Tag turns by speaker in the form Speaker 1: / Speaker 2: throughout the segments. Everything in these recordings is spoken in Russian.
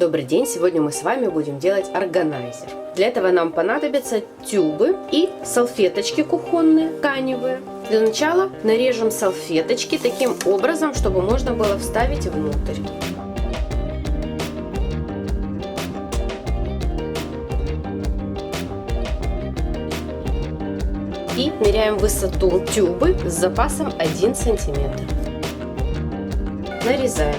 Speaker 1: Добрый день! Сегодня мы с вами будем делать органайзер. Для этого нам понадобятся тюбы и салфеточки кухонные, тканевые. Для начала нарежем салфеточки таким образом, чтобы можно было вставить внутрь. И меряем высоту тюбы с запасом 1 сантиметр. Нарезаем.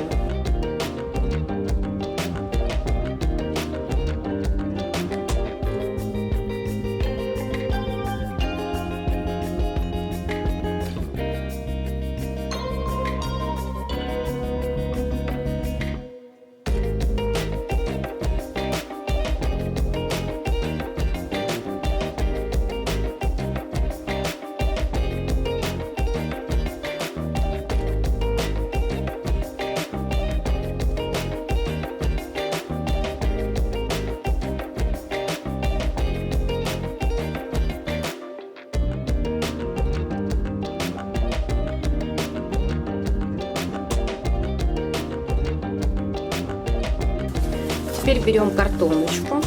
Speaker 1: Теперь берем картоночку.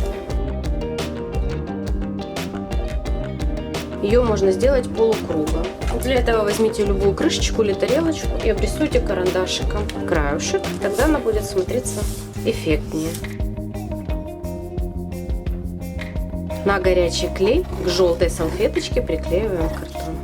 Speaker 1: Ее можно сделать полукругом. Для этого возьмите любую крышечку или тарелочку и обрисуйте карандашиком краюшек. Тогда она будет смотреться эффектнее. На горячий клей к желтой салфеточке приклеиваем картон.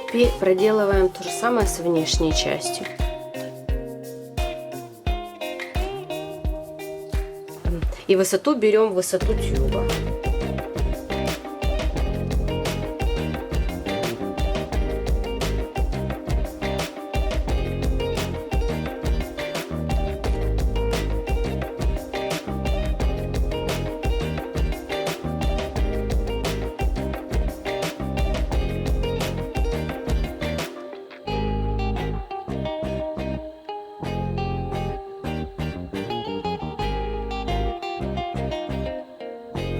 Speaker 1: Теперь проделываем то же самое с внешней частью. И высоту берем высоту тюба.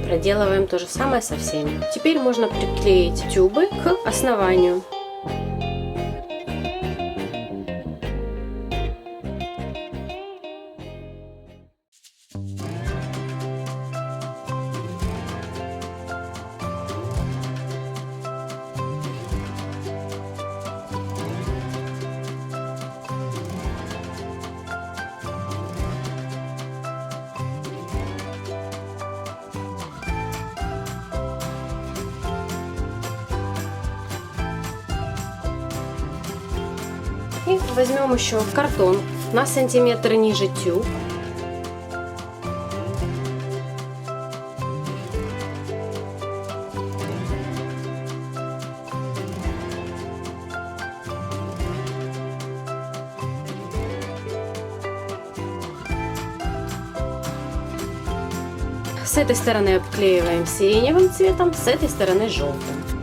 Speaker 1: Проделываем то же самое со всеми. Теперь можно приклеить тюбы к основанию. И возьмем еще картон на сантиметр ниже тюб. С этой стороны обклеиваем сиреневым цветом, с этой стороны желтым.